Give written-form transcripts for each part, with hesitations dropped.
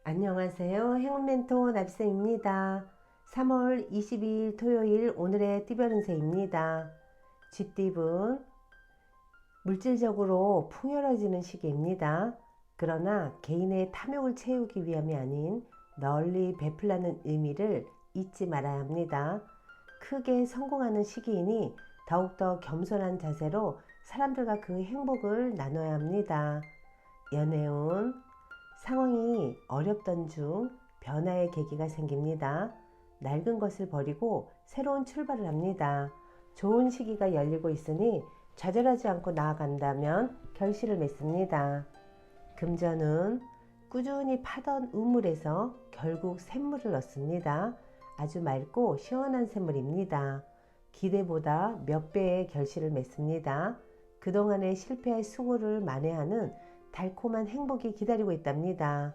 안녕하세요. 행운멘토 나비쌤입니다. 3월 22일 토요일 오늘의 띠별 운세입니다. 쥐띠분 물질적으로 풍요로워지는 시기입니다. 그러나 개인의 탐욕을 채우기 위함이 아닌 널리 베풀라는 의미를 잊지 말아야 합니다. 크게 성공하는 시기이니 더욱더 겸손한 자세로 사람들과 그 행복을 나눠야 합니다. 연애운 상황이 어렵던 중 변화의 계기가 생깁니다. 낡은 것을 버리고 새로운 출발을 합니다. 좋은 시기가 열리고 있으니 좌절하지 않고 나아간다면 결실을 맺습니다. 금전은 꾸준히 파던 우물에서 결국 샘물을 얻습니다. 아주 맑고 시원한 샘물입니다. 기대보다 몇 배의 결실을 맺습니다. 그동안의 실패의 수고를 만회하는 달콤한 행복이 기다리고 있답니다.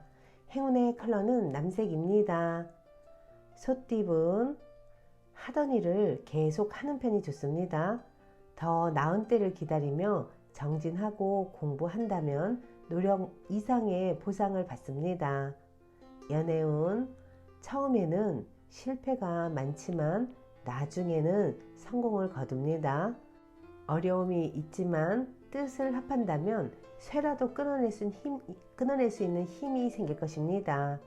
행운의 컬러는 남색입니다. 소띠분 하던 일을 계속 하는 편이 좋습니다. 더 나은 때를 기다리며 정진하고 공부한다면 노력 이상의 보상을 받습니다. 연애운 처음에는 실패가 많지만 나중에는 성공을 거둡니다. 어려움이 있지만 뜻을 합한다면 쇠라도 끊어낼 수 있는 힘이 생길 것입니다.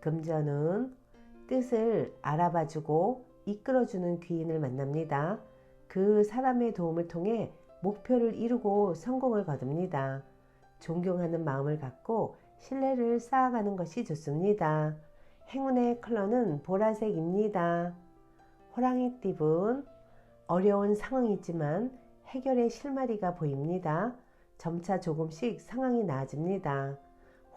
금전은 뜻을 알아봐주고 이끌어주는 귀인을 만납니다. 그 사람의 도움을 통해 목표를 이루고 성공을 거둡니다. 존경하는 마음을 갖고 신뢰를 쌓아가는 것이 좋습니다. 행운의 컬러는 보라색입니다. 호랑이띠분 어려운 상황이지만 해결의 실마리가 보입니다. 점차 조금씩 상황이 나아집니다.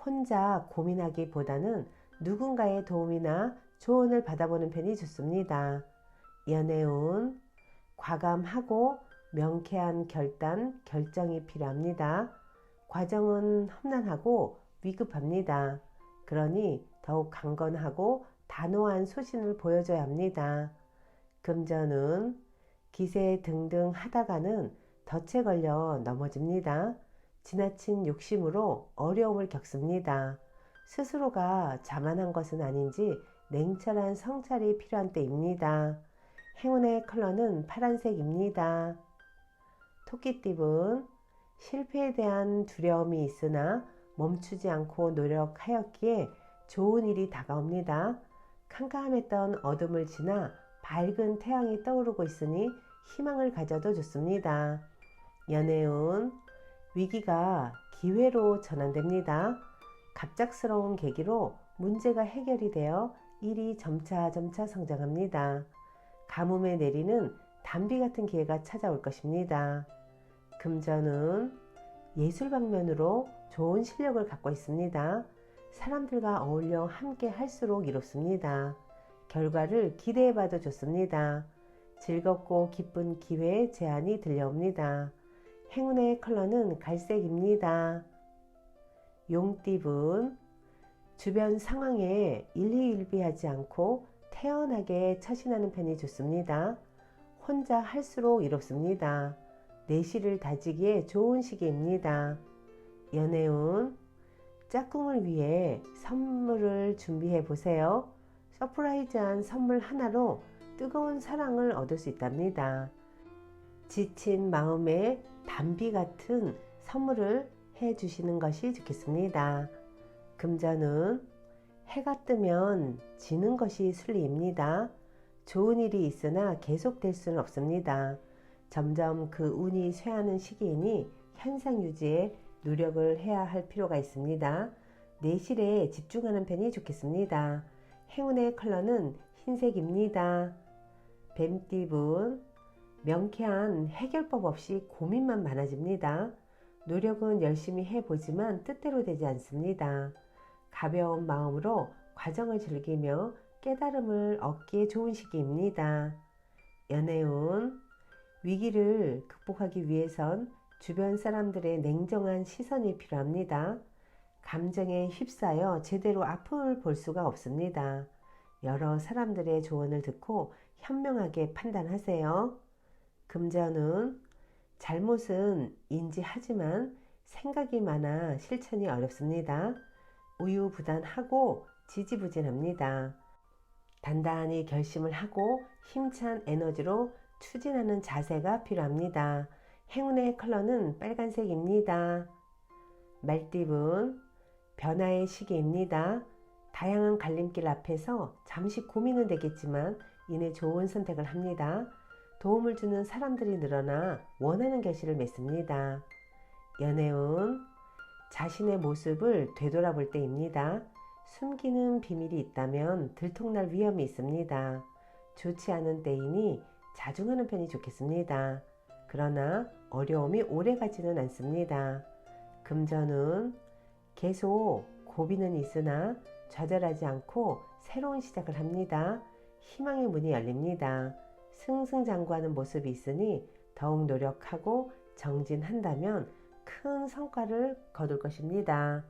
혼자 고민하기보다는 누군가의 도움이나 조언을 받아보는 편이 좋습니다. 연애운 과감하고 명쾌한 결정이 필요합니다. 과정은 험난하고 위급합니다. 그러니 더욱 강건하고 단호한 소신을 보여줘야 합니다. 금전은 기세 등등 하다가는 덫에 걸려 넘어집니다. 지나친 욕심으로 어려움을 겪습니다. 스스로가 자만한 것은 아닌지 냉철한 성찰이 필요한 때입니다. 행운의 컬러는 파란색입니다. 토끼띠분 실패에 대한 두려움이 있으나 멈추지 않고 노력하였기에 좋은 일이 다가옵니다. 캄캄했던 어둠을 지나 밝은 태양이 떠오르고 있으니 희망을 가져도 좋습니다. 연애운 위기가 기회로 전환됩니다. 갑작스러운 계기로 문제가 해결이 되어 일이 점차 성장합니다. 가뭄에 내리는 단비 같은 기회가 찾아올 것입니다. 금전은 예술 방면으로 좋은 실력을 갖고 있습니다. 사람들과 어울려 함께 할수록 이롭습니다. 결과를 기대해봐도 좋습니다. 즐겁고 기쁜 기회의 제안이 들려옵니다. 행운의 컬러는 갈색입니다. 용띠분 주변 상황에 일희일비하지 않고 태연하게 처신하는 편이 좋습니다. 혼자 할수록 이롭습니다. 내실을 다지기에 좋은 시기입니다. 연애운 짝꿍을 위해 선물을 준비해 보세요. 서프라이즈한 선물 하나로 뜨거운 사랑을 얻을 수 있답니다. 지친 마음에 단비 같은 선물을 해 주시는 것이 좋겠습니다. 금전은 해가 뜨면 지는 것이 순리입니다. 좋은 일이 있으나 계속될 수는 없습니다. 점점 그 운이 쇠하는 시기이니 현상 유지에 노력을 해야 할 필요가 있습니다. 내실에 집중하는 편이 좋겠습니다. 행운의 컬러는 흰색입니다. 뱀띠분 명쾌한 해결법 없이 고민만 많아집니다. 노력은 열심히 해보지만 뜻대로 되지 않습니다. 가벼운 마음으로 과정을 즐기며 깨달음을 얻기에 좋은 시기입니다. 연애운 위기를 극복하기 위해선 주변 사람들의 냉정한 시선이 필요합니다. 감정에 휩싸여 제대로 앞을 볼 수가 없습니다. 여러 사람들의 조언을 듣고 현명하게 판단하세요. 금전은 잘못은 인지하지만 생각이 많아 실천이 어렵습니다. 우유부단하고 지지부진합니다. 단단히 결심을 하고 힘찬 에너지로 추진하는 자세가 필요합니다. 행운의 컬러는 빨간색입니다. 말띠분 변화의 시기입니다. 다양한 갈림길 앞에서 잠시 고민은 되겠지만 이내 좋은 선택을 합니다. 도움을 주는 사람들이 늘어나 원하는 결실을 맺습니다. 연애운 자신의 모습을 되돌아볼 때입니다. 숨기는 비밀이 있다면 들통날 위험이 있습니다. 좋지 않은 때이니 자중하는 편이 좋겠습니다. 그러나 어려움이 오래가지는 않습니다. 금전운 계속 고비는 있으나 좌절하지 않고 새로운 시작을 합니다. 희망의 문이 열립니다. 승승장구하는 모습이 있으니 더욱 노력하고 정진한다면 큰 성과를 거둘 것입니다.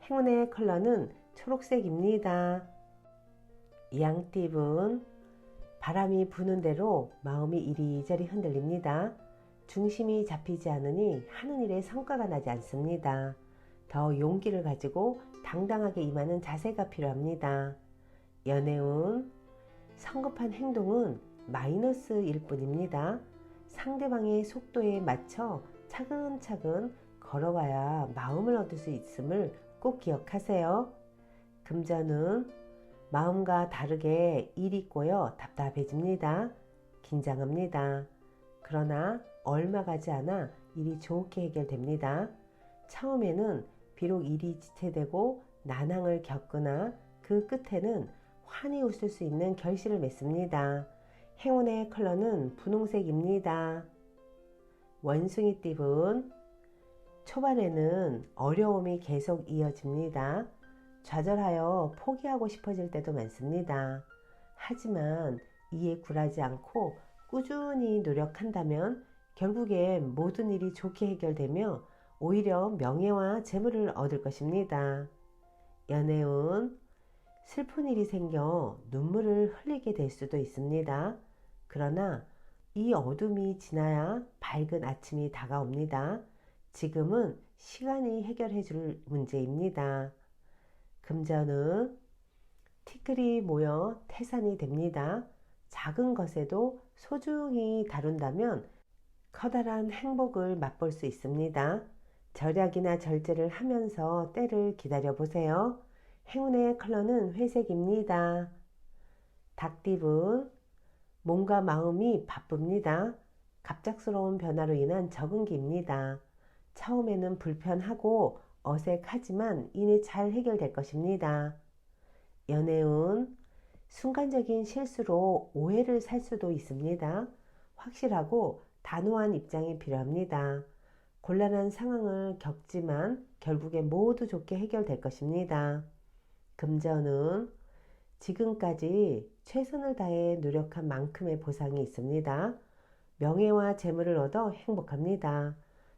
행운의 컬러는 초록색입니다. 양띠분 바람이 부는 대로 마음이 이리저리 흔들립니다. 중심이 잡히지 않으니 하는 일에 성과가 나지 않습니다. 더 용기를 가지고 당당하게 임하는 자세가 필요합니다. 연애운 성급한 행동은 마이너스일 뿐입니다. 상대방의 속도에 맞춰 차근차근 걸어와야 마음을 얻을 수 있음을 꼭 기억하세요. 금전은 마음과 다르게 일이 꼬여 답답해집니다. 긴장합니다. 그러나 얼마 가지 않아 일이 좋게 해결됩니다. 처음에는 비록 일이 지체되고 난항을 겪으나 그 끝에는 환히 웃을 수 있는 결실을 맺습니다. 행운의 컬러는 분홍색입니다. 원숭이띠분 초반에는 어려움이 계속 이어집니다. 좌절하여 포기하고 싶어질 때도 많습니다. 하지만 이에 굴하지 않고 꾸준히 노력한다면 결국엔 모든 일이 좋게 해결되며 오히려 명예와 재물을 얻을 것입니다. 연애운 슬픈 일이 생겨 눈물을 흘리게 될 수도 있습니다. 그러나 이 어둠이 지나야 밝은 아침이 다가옵니다. 지금은 시간이 해결해 줄 문제입니다. 금전은 티끌이 모여 태산이 됩니다. 작은 것에도 소중히 다룬다면 커다란 행복을 맛볼 수 있습니다. 절약이나 절제를 하면서 때를 기다려 보세요. 행운의 컬러는 회색입니다. 닭띠분 몸과 마음이 바쁩니다. 갑작스러운 변화로 인한 적응기입니다. 처음에는 불편하고 어색하지만 이내 잘 해결될 것입니다. 연애운 순간적인 실수로 오해를 살 수도 있습니다. 확실하고 단호한 입장이 필요합니다. 곤란한 상황을 겪지만 결국에 모두 좋게 해결될 것입니다. 금전은 지금까지 최선을 다해 노력한 만큼의 보상이 있습니다. 명예와 재물을 얻어 행복합니다.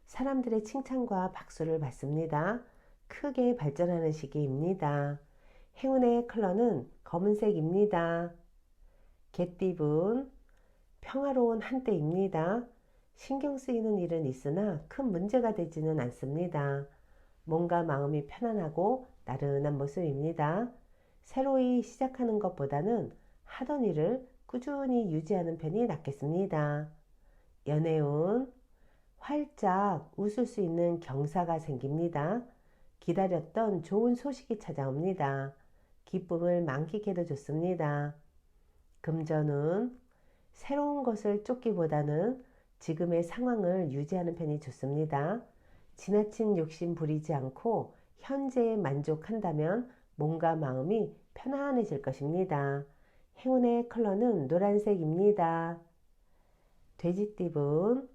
사람들의 칭찬과 박수를 받습니다. 크게 발전하는 시기입니다. 행운의 컬러는 검은색입니다. 개띠분 평화로운 한때입니다. 신경 쓰이는 일은 있으나 큰 문제가 되지는 않습니다. 몸과 마음이 편안하고 나른한 모습입니다. 새로이 시작하는 것보다는 하던 일을 꾸준히 유지하는 편이 낫겠습니다. 연애운 활짝 웃을 수 있는 경사가 생깁니다. 기다렸던 좋은 소식이 찾아옵니다. 기쁨을 만끽해도 좋습니다. 금전은 새로운 것을 쫓기보다는 지금의 상황을 유지하는 편이 좋습니다. 지나친 욕심 부리지 않고 현재에 만족한다면 몸과 마음이 편안해질 것입니다. 행운의 컬러는 노란색입니다. 돼지띠분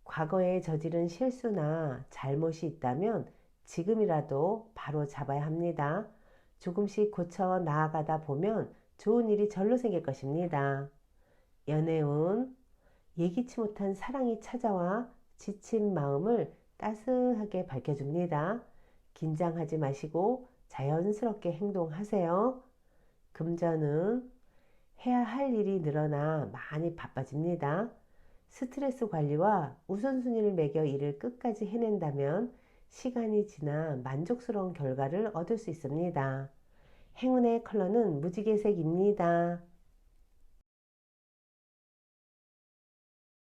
과거에 저지른 실수나 잘못이 있다면 지금이라도 바로 잡아야 합니다. 조금씩 고쳐 나아가다 보면 좋은 일이 절로 생길 것입니다. 연애운 예기치 못한 사랑이 찾아와 지친 마음을 따스하게 밝혀줍니다. 긴장하지 마시고 자연스럽게 행동하세요. 금전은 해야 할 일이 늘어나 많이 바빠집니다. 스트레스 관리와 우선순위를 매겨 일을 끝까지 해낸다면 시간이 지나 만족스러운 결과를 얻을 수 있습니다. 행운의 컬러는 무지개색입니다.